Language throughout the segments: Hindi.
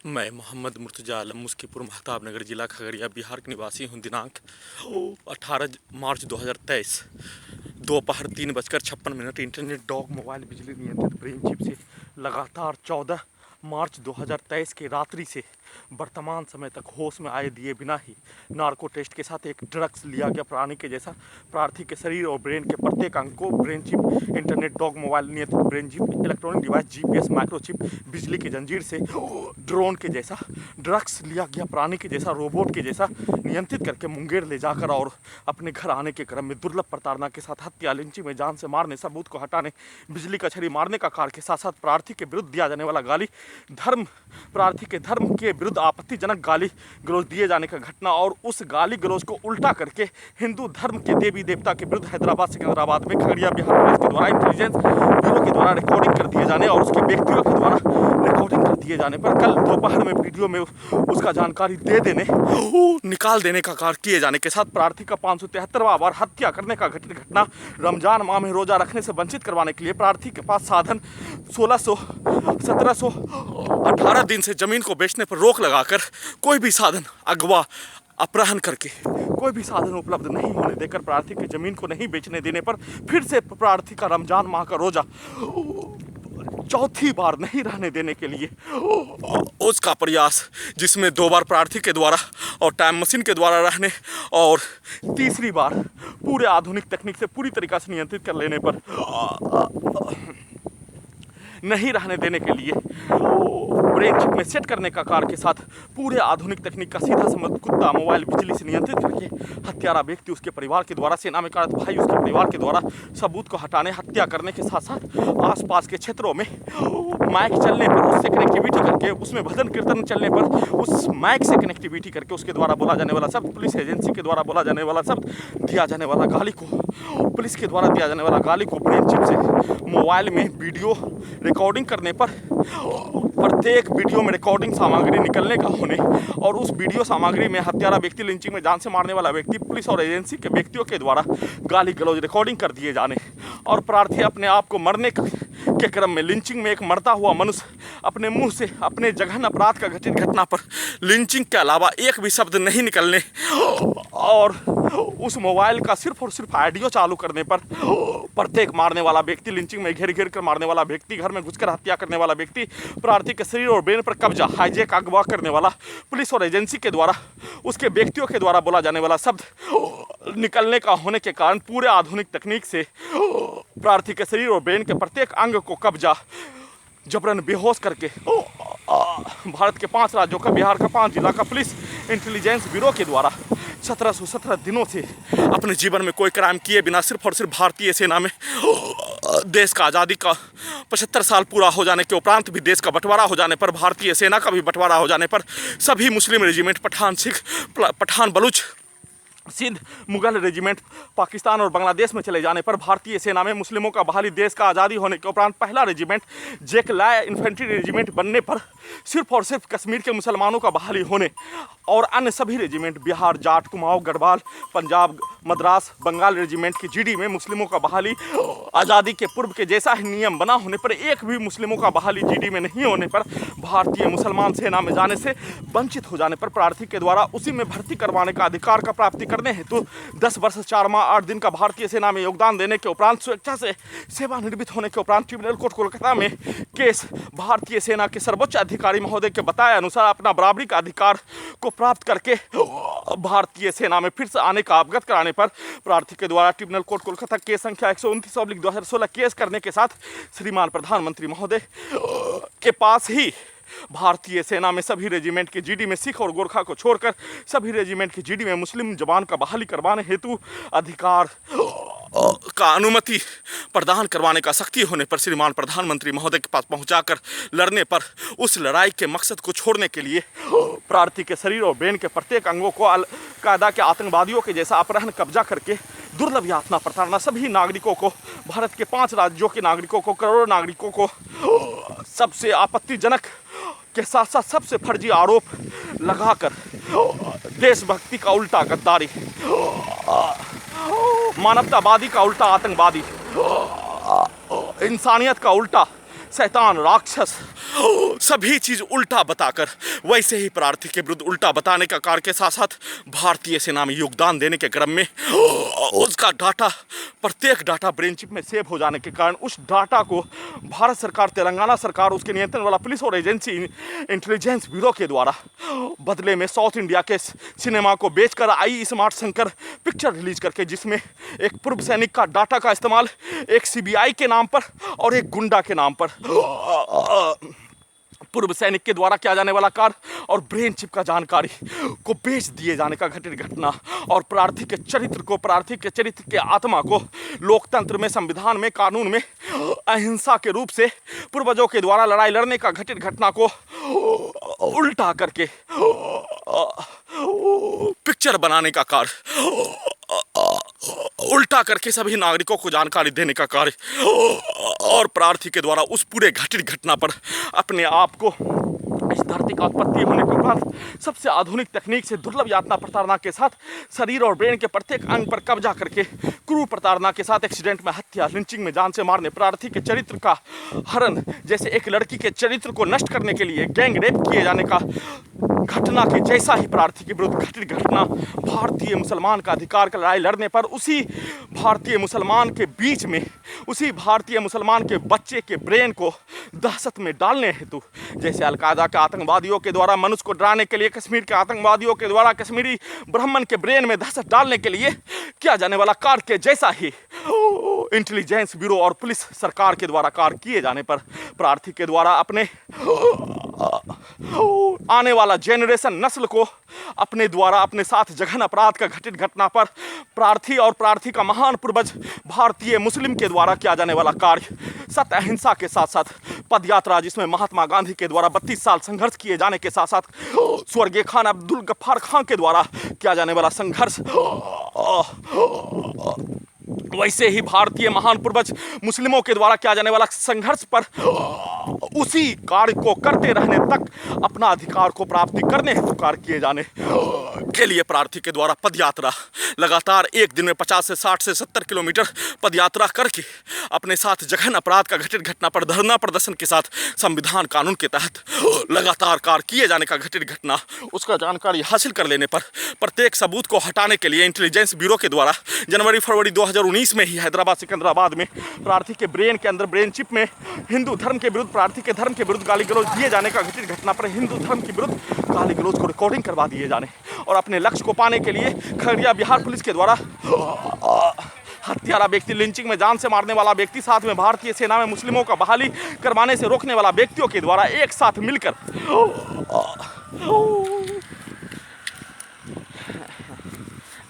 मैं मोहम्मद मुर्तजा आलम मुस्कीपुर महताब नगर जिला खगड़िया बिहार के निवासी हूं। दिनांक 18 मार्च 2023 दोपहर 3:56 इंटरनेट डॉग मोबाइल बिजली नियंत्रित ब्रेन चिप से लगातार 14 मार्च 2023 के रात्रि से वर्तमान समय तक होश में आए दिए बिना ही नार्को टेस्ट के साथ एक ड्रग्स लिया गया प्राणी के जैसा। प्रार्थी के शरीर और ब्रेन के प्रत्येक अंग को brain chip, internet dog mobile नियंत्रित brain chip, electronic device, GPS, microchip, बिजली की जंजीर से ड्रोन के जैसा ड्रग्स लिया गया प्राणी के जैसा, रोबोट के जैसा नियंत्रित करके मुंगेर ले जाकर और अपने घर आने के क्रम में दुर्लभ प्रताड़ना के साथ हत्या, लिंचिंग में जान से मारने, सबूत को हटाने, बिजली का छड़ी मारने का कार्य के साथ साथ प्रार्थी के विरुद्ध दिया जाने वाला गाली, प्रार्थी के धर्म के विरुद्ध आपत्तिजनक गाली गलौज दिए जाने का घटना और उस गाली गलौज को उल्टा करके हिंदू धर्म के देवी देवता के विरुद्ध हैदराबाद सिकंदराबाद में खगड़िया बिहार पुलिस के द्वारा इंटेलिजेंस ब्यूरो के द्वारा रिकॉर्डिंग कर दिए जाने और उसके व्यक्तियों के द्वारा रिकॉर्डिंग कर दिए जाने पर कल दोपहर में वीडियो में उसका जानकारी दे देने, निकाल देने का कार्य किए जाने के साथ प्रार्थी का 573वां बार हत्या करने का घटना रमजान माह में रोजा रखने से वंचित करवाने के लिए प्रार्थी के पास साधन 1718 दिन से जमीन को बेचने पर रोक लगाकर कोई भी साधन अगवा अपहरण करके कोई भी साधन उपलब्ध नहीं होने देकर प्रार्थी की जमीन को नहीं बेचने देने पर फिर से प्रार्थी का रमजान माह का रोजा चौथी बार नहीं रहने देने के लिए उसका प्रयास, जिसमें 2 बार प्रार्थी के द्वारा और टाइम मशीन के द्वारा रहने और तीसरी बार पूरे आधुनिक तकनीक से पूरी तरीक़ा से नियंत्रित कर लेने पर नहीं रहने देने के लिए ब्रेन चिप में सेट करने का कार्य के साथ पूरे आधुनिक तकनीक का सीधा संबंध कुत्ता मोबाइल बिजली से नियंत्रित करके हत्यारा व्यक्ति उसके परिवार के द्वारा, सेना में कार्यरत भाई उसके परिवार के द्वारा सबूत को हटाने, हत्या करने के साथ साथ आसपास के क्षेत्रों में माइक चलने पर उससे कनेक्टिविटी करके, उसमें भजन कीर्तन चलने पर उस माइक से कनेक्टिविटी करके उसके द्वारा बोला जाने वाला शब्द, पुलिस एजेंसी के द्वारा बोला जाने वाला शब्द, दिया जाने वाला गाली को, पुलिस के द्वारा दिया जाने वाला गाली को ब्रेन चिप से मोबाइल में वीडियो रिकॉर्डिंग करने पर प्रत्येक वीडियो में रिकॉर्डिंग सामग्री निकलने का होने और उस वीडियो सामग्री में हत्यारा व्यक्ति, लिंचिंग में जान से मारने वाला व्यक्ति, पुलिस और एजेंसी के व्यक्तियों के द्वारा गाली गलौज रिकॉर्डिंग कर दिए जाने और प्रार्थी अपने आप को मरने के क्रम में लिंचिंग में एक मरता हुआ मनुष्य अपने मुंह से अपने जघन्य अपराध का घटित घटना पर लिंचिंग के अलावा एक भी शब्द नहीं निकलने और उस मोबाइल का सिर्फ और सिर्फ ऑडियो चालू करने पर प्रत्येक मारने वाला व्यक्ति, लिंचिंग में घेर घेर कर मारने वाला व्यक्ति, घर में घुसकर हत्या करने वाला व्यक्ति, प्रार्थी के शरीर और ब्रेन पर कब्जा, हाईजैक, अगवा करने वाला, पुलिस और एजेंसी के द्वारा उसके व्यक्तियों के द्वारा बोला जाने वाला शब्द निकलने का होने के कारण पूरे आधुनिक तकनीक से प्रार्थी के शरीर और ब्रेन के प्रत्येक अंग को कब्जा, जबरन बेहोश करके भारत के 5 राज्यों का, बिहार का 5 जिला का पुलिस इंटेलिजेंस ब्यूरो के द्वारा 1717 दिनों से अपने जीवन में कोई क्राइम किए बिना सिर्फ और सिर्फ भारतीय सेना में देश का आज़ादी का 75 साल पूरा हो जाने के उपरांत भी, देश का बंटवारा हो जाने पर, भारतीय सेना का भी बंटवारा हो जाने पर, सभी मुस्लिम रेजिमेंट, पठान, सिख, पठान, बलूच, सिंध, मुगल रेजिमेंट पाकिस्तान और बांग्लादेश में चले जाने पर भारतीय सेना में मुस्लिमों का बहाली, देश का आज़ादी होने के उपरांत पहला रेजिमेंट जेकलाय इन्फेंट्री रेजिमेंट बनने पर सिर्फ और सिर्फ कश्मीर के मुसलमानों का बहाली होने और अन्य सभी रेजिमेंट बिहार, जाट, कुमाऊं, गढ़वाल, पंजाब, मद्रास, बंगाल रेजिमेंट की जीडी में मुस्लिमों का बहाली आज़ादी के पूर्व के जैसा ही नियम बना होने पर एक भी मुस्लिमों का बहाली जीडी में नहीं होने पर, भारतीय मुसलमान सेना में जाने से वंचित हो जाने पर प्रार्थी के द्वारा उसी में भर्ती करवाने का अधिकार का प्राप्ति करने हेतु 10 वर्ष 4 माह 8 दिन का भारतीय सेना में योगदान देने के उपरांत स्वेच्छा से सेवानिवृत्त होने के उपरांत ट्रिब्यूनल कोर्ट कोलकाता में केस भारतीय सेना के सर्वोच्च अधिकारी महोदय के बताए अनुसार अपना बराबरी का अधिकार को प्राप्त करके भारतीय सेना में फिर से आने का अवगत कराने पर प्रार्थी के द्वारा ट्रिब्यूनल कोर्ट कोलकाता केस संख्या 129/2016 केस करने के साथ श्रीमान प्रधानमंत्री महोदय के पास ही भारतीय सेना में सभी रेजिमेंट के जीडी में सिख और गोरखा को छोड़कर सभी रेजिमेंट की जीडी में मुस्लिम जवान का बहाली करवाने हेतु अधिकार का अनुमति प्रदान करवाने का सख्ती होने पर श्रीमान प्रधानमंत्री महोदय के पास पहुंचाकर लड़ने पर उस लड़ाई के मकसद को छोड़ने के लिए प्रार्थी के शरीर और ब्रेन के प्रत्येक अंगों को अल-कायदा के आतंकवादियों के जैसा अपहरण, कब्जा करके दुर्लभ यातना प्रताड़ना सभी नागरिकों को, भारत के 5 राज्यों के नागरिकों को, करोड़ों नागरिकों को सबसे आपत्तिजनक के साथ साथ सबसे फर्जी आरोप लगाकर देशभक्ति का उल्टा गद्दारी, मानवतावादी का उल्टा आतंकवादी, इंसानियत का उल्टा शैतान, राक्षस सभी चीज उल्टा बताकर वैसे ही प्रार्थी के विरुद्ध उल्टा बताने का कार्य के साथ साथ भारतीय सेना में योगदान देने के क्रम में उसका डाटा, प्रत्येक डाटा ब्रेन चिप में सेव हो जाने के कारण उस डाटा को भारत सरकार, तेलंगाना सरकार, उसके नियंत्रण वाला पुलिस और एजेंसी इंटेलिजेंस ब्यूरो के द्वारा बदले में साउथ इंडिया के सिनेमा को बेचकर आई स्मार्ट शंकर पिक्चर रिलीज करके, जिसमें एक पूर्व सैनिक का डाटा का इस्तेमाल एक सीबीआई के नाम पर और एक गुंडा के नाम पर पूर्व सैनिक के द्वारा किया जाने वाला कार्य और ब्रेन चिप का जानकारी को बेच दिए जाने का घटित घटना और प्रार्थी के चरित्र को, प्रार्थी के चरित्र के आत्मा को लोकतंत्र में, संविधान में, कानून में अहिंसा के रूप से पूर्वजों के द्वारा लड़ाई लड़ने का घटित घटना को उल्टा करके पिक्चर बनाने का कार्य, उल्टा करके सभी नागरिकों को जानकारी देने का कार्य और प्रार्थी के द्वारा उस पूरे घटित घटना पर अपने आप को इस धरती का उत्पत्ति होने के उपरांत सबसे आधुनिक तकनीक से दुर्लभ यातना प्रताड़ना के साथ शरीर और ब्रेन के प्रत्येक अंग पर कब्जा करके क्रूर प्रताड़ना के साथ एक्सीडेंट में हत्या, लिंचिंग में जान से मारने, प्रार्थी के चरित्र का हरण जैसे एक लड़की के चरित्र को नष्ट करने के लिए गैंग रेप किए जाने का घटना के जैसा ही प्रार्थी के विरुद्ध घटित घटना भारतीय मुसलमान का अधिकार का लड़ाई लड़ने पर उसी भारतीय मुसलमान के बीच में, उसी भारतीय मुसलमान के बच्चे के ब्रेन को दहशत में डालने हेतु, जैसे अलकायदा के आतंकवादियों के द्वारा मनुष्य को डराने के लिए, कश्मीर के आतंकवादियों के द्वारा कश्मीरी ब्राह्मण के ब्रेन में दहशत डालने के लिए किया जाने वाला कार्य के जैसा ही इंटेलिजेंस ब्यूरो और पुलिस सरकार के द्वारा कार्य किए जाने पर प्रार्थी के द्वारा अपने आने वाला जेनरेशन, नस्ल को अपने द्वारा अपने साथ जघन अपराध का घटित घटना पर प्रार्थी और प्रार्थी का महान पूर्वज भारतीय मुस्लिम के द्वारा किया जाने वाला कार्य सत्य अहिंसा के साथ साथ पदयात्रा, जिसमें महात्मा गांधी के द्वारा 32 साल संघर्ष किए जाने के साथ साथ स्वर्गीय खान अब्दुल गफ्फार खान के द्वारा किया जाने वाला संघर्ष, वैसे ही भारतीय महान पूर्वज मुस्लिमों के द्वारा किया जाने वाला संघर्ष पर उसी कार्य को करते रहने तक अपना अधिकार को प्राप्ति करने हेतु कार्य किए जाने के लिए प्रार्थी के द्वारा पदयात्रा लगातार एक दिन में 50 से 60 से 70 किलोमीटर पदयात्रा करके अपने साथ जघन अपराध का घटित घटना पर धरना प्रदर्शन के साथ संविधान कानून के तहत लगातार कार्य किए जाने का घटित घटना, उसका जानकारी हासिल कर लेने पर प्रत्येक सबूत को हटाने के लिए इंटेलिजेंस ब्यूरो के द्वारा जनवरी-फरवरी 2019 में ही हैदराबाद सिकंदराबाद में प्रार्थी के ब्रेन के अंदर, ब्रेन चिप में हिंदू धर्म के विरुद्ध, प्रार्थी के धर्म के विरुद्ध गाली गलौज दिए जाने का घटित घटना पर हिंदू धर्म के विरुद्ध गाली गलौज को रिकॉर्डिंग करवा दिए जाने और अपने लक्ष्य को पाने के लिए खगड़िया बिहार पुलिस के द्वारा हत्यारा व्यक्ति, लिंचिंग में जान से मारने वाला व्यक्ति, साथ में भारतीय सेना में मुस्लिमों का बहाली करवाने से रोकने वाला व्यक्तियों के द्वारा एक साथ मिलकर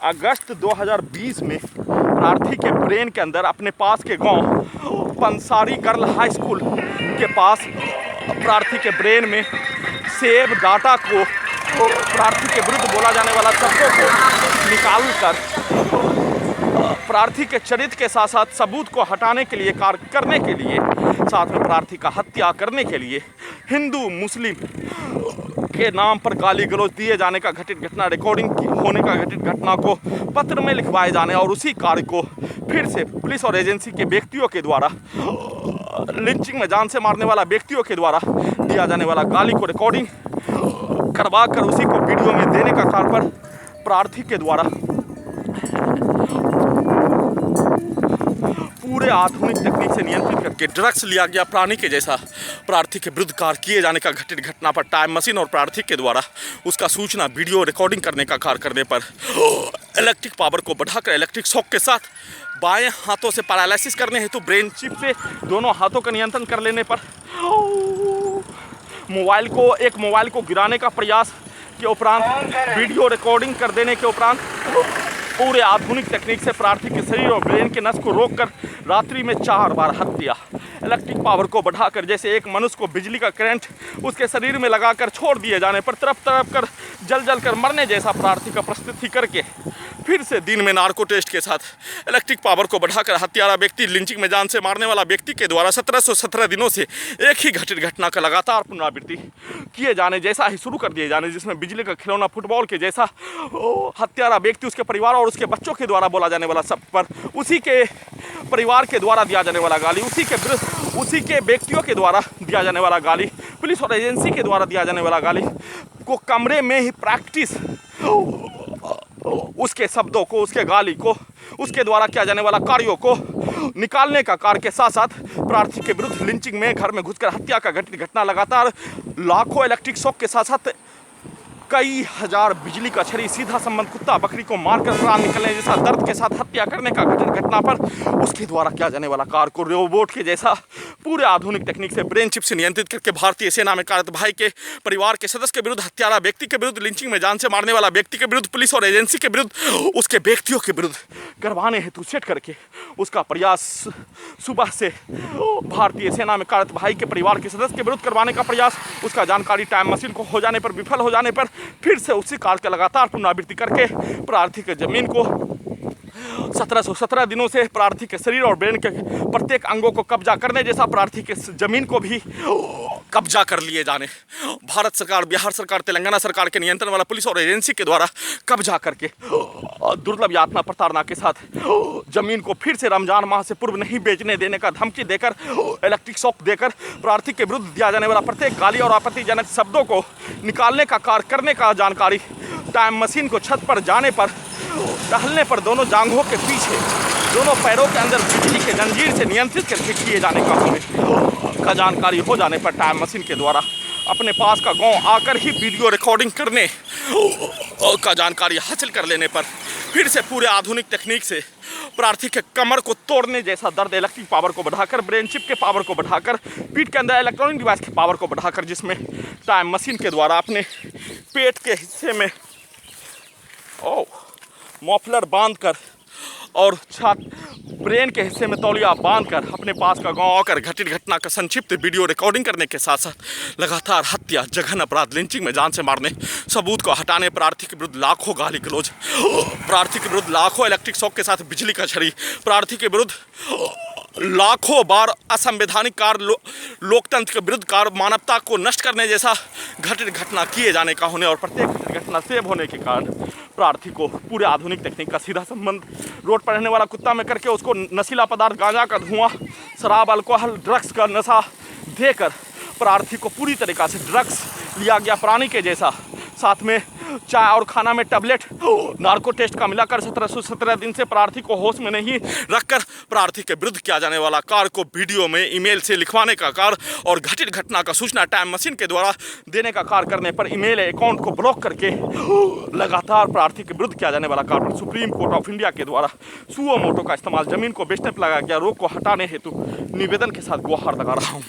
अगस्त 2020 में प्रार्थी के ब्रेन के अंदर अपने पास के गांव पंसारी गर्ल हाई स्कूल के पास प्रार्थी के ब्रेन में सेव डाटा को, प्रार्थी के विरुद्ध बोला जाने वाला शब्दों को निकाल कर प्रार्थी के चरित्र के साथ साथ सबूत को हटाने के लिए, कार्य करने के लिए, साथ में प्रार्थी का हत्या करने के लिए हिंदू मुस्लिम के नाम पर गाली गलौज दिए जाने का घटित घटना, रिकॉर्डिंग होने का घटित घटना को पत्र में लिखवाए जाने और उसी कार्य को फिर से पुलिस और एजेंसी के व्यक्तियों के द्वारा, लिंचिंग में जान से मारने वाला व्यक्तियों के द्वारा दिया जाने वाला गाली को रिकॉर्डिंग करवा कर उसी को वीडियो में देने का कार्य पर प्रार्थी के द्वारा पूरे आधुनिक तकनीक से नियंत्रित करके ड्रग्स लिया गया प्राणी के जैसा प्रार्थी के विरुद्ध कार्य किए जाने का घटित घटना पर टाइम मशीन और प्रार्थी के द्वारा उसका सूचना वीडियो रिकॉर्डिंग करने का कार्य करने पर इलेक्ट्रिक पावर को बढ़ाकर इलेक्ट्रिक शॉक के साथ बाएं हाथों से पैरालिसिस करने हेतु ब्रेन चिप से दोनों हाथों का नियंत्रण कर लेने पर मोबाइल को गिराने का प्रयास के उपरांत वीडियो रिकॉर्डिंग कर देने के उपरांत पूरे आधुनिक तकनीक से प्रार्थी के शरीर और ब्रेन के नस को रोककर रात्रि में 4 बार हत्या, इलेक्ट्रिक पावर को बढ़ाकर जैसे एक मनुष्य को बिजली का करंट उसके शरीर में लगाकर छोड़ दिए जाने पर तरफ तरफ कर जल जल कर मरने जैसा प्रार्थी का प्रस्तुति करके फिर से दिन में नार्को टेस्ट के साथ इलेक्ट्रिक पावर को बढ़ाकर हत्यारा व्यक्ति, लिंचिंग में जान से मारने वाला व्यक्ति के द्वारा 1717 दिनों से एक ही घटित घटना का लगातार पुनरावृत्ति किए जाने जैसा ही शुरू कर दिए जाने, जिसमें बिजली का खिलौना फुटबॉल के जैसा हत्यारा व्यक्ति, उसके परिवार और उसके बच्चों के द्वारा बोला जाने वाला सब पर, उसी के परिवार के द्वारा दिया जाने वाला गाली, उसी के व्यक्तियों के द्वारा दिया जाने वाला गाली, पुलिस और एजेंसी के द्वारा दिया जाने वाला गाली को कमरे में ही प्रैक्टिस, उसके शब्दों को, उसके गाली को, उसके द्वारा किया जाने वाला कार्यों को निकालने का कार्य के साथ साथ प्रार्थी के विरुद्ध लिंचिंग में घर में घुसकर हत्या का घटित घटना, लगातार लाखों इलेक्ट्रिक शॉक के साथ साथ कई हजार बिजली का छड़ी, सीधा संबंध कुत्ता बकरी को मारकर प्राण निकलने जैसा दर्द के साथ हत्या करने का घटित घटना पर उसके द्वारा किया जाने वाला कार्य को रोबोट के जैसा पूरे आधुनिक तकनीक से ब्रेन चिप से नियंत्रित करके भारतीय सेना में कार्यरत भाई के परिवार के सदस्य के विरुद्ध, हत्यारा व्यक्ति के विरुद्ध, लिंचिंग में जान से मारने वाला व्यक्ति के विरुद्ध, पुलिस और एजेंसी के विरुद्ध, उसके व्यक्तियों के विरुद्ध करवाने हेतु सेट करके उसका प्रयास सुबह से भारतीय सेना में कार्यरत भाई के परिवार के सदस्य के विरुद्ध करवाने का प्रयास, उसका जानकारी टाइम मशीन को हो जाने पर, विफल हो जाने पर फिर से उसी काल का लगातार पुनरावृत्ति करके प्रार्थी के जमीन को 1717 दिनों से प्रार्थी के शरीर और ब्रेन के प्रत्येक अंगों को कब्जा करने जैसा प्रार्थी के जमीन को भी कब्जा कर लिए जाने, भारत सरकार, बिहार सरकार, तेलंगाना सरकार के नियंत्रण वाला पुलिस और एजेंसी के द्वारा कब्जा करके दुर्लभ यातना प्रताड़ना के साथ जमीन को फिर से रमजान माह से पूर्व नहीं बेचने देने का धमकी देकर, इलेक्ट्रिक शॉक देकर प्रार्थी के विरुद्ध दिया जाने वाला प्रत्येक गाली और आपत्तिजनक शब्दों को निकालने का कार्य करने का जानकारी टाइम मशीन को छत पर जाने पर, टहलने पर दोनों जांघों के पीछे, दोनों पैरों के अंदर बिजली के जंजीर से नियंत्रित करके किए जाने का जानकारी हो जाने पर टाइम मशीन के द्वारा अपने पास का गांव आकर ही वीडियो रिकॉर्डिंग करने का जानकारी हासिल कर लेने पर फिर से पूरे आधुनिक तकनीक से प्रार्थी के कमर को तोड़ने जैसा दर्द, इलेक्ट्रिक पावर को बढ़ाकर, ब्रेन चिप के पावर को बढ़ाकर, पीठ के अंदर इलेक्ट्रॉनिक डिवाइस के पावर को बढ़ाकर, जिसमें टाइम मशीन के द्वारा अपने पेट के हिस्से में मफलर बांधकर और ब्रेन के हिस्से में तौलिया बांधकर अपने पास का गांव आकर घटित घटना का संक्षिप्त वीडियो रिकॉर्डिंग करने के साथ साथ लगातार हत्या, जघन्य अपराध, लिंचिंग में जान से मारने, सबूत को हटाने, प्रार्थी के विरुद्ध लाखों गाली गलौज, प्रार्थी के विरुद्ध लाखों इलेक्ट्रिक शॉक के साथ बिजली का छड़ी, प्रार्थी के विरुद्ध लाखों बार असंवैधानिक कार्य, लोकतंत्र के विरुद्ध कार्य, मानवता को नष्ट करने जैसा घटित घटना किए जाने का होने और प्रत्येक घटना सेव होने के कारण प्रार्थी को पूरे आधुनिक तकनीक का सीधा संबंध रोड पर रहने वाला कुत्ता में करके उसको नशीला पदार्थ, गांजा का धुआं, शराब, अल्कोहल, ड्रग्स का नशा देकर प्रार्थी को पूरी तरीक़ा से ड्रग्स लिया गया प्राणी के जैसा, साथ में चाय और खाना में टैबलेट, नार्को टेस्ट का मिलाकर 1717 दिन से प्रार्थी को होश में नहीं रखकर प्रार्थी के विरुद्ध किया जाने वाला कार्य को वीडियो में ईमेल से लिखवाने का कार्य और घटित घटना का सूचना टाइम मशीन के द्वारा देने का कार्य करने पर ईमेल अकाउंट को ब्लॉक करके लगातार प्रार्थी के विरुद्ध किया जाने वाला कार्य पर सुप्रीम कोर्ट ऑफ इंडिया के द्वारा सुओ मोटो का इस्तेमाल जमीन को बेचने पर लगाया गया रोक को हटाने हेतु निवेदन के साथ गुहार लगा रहा हूँ।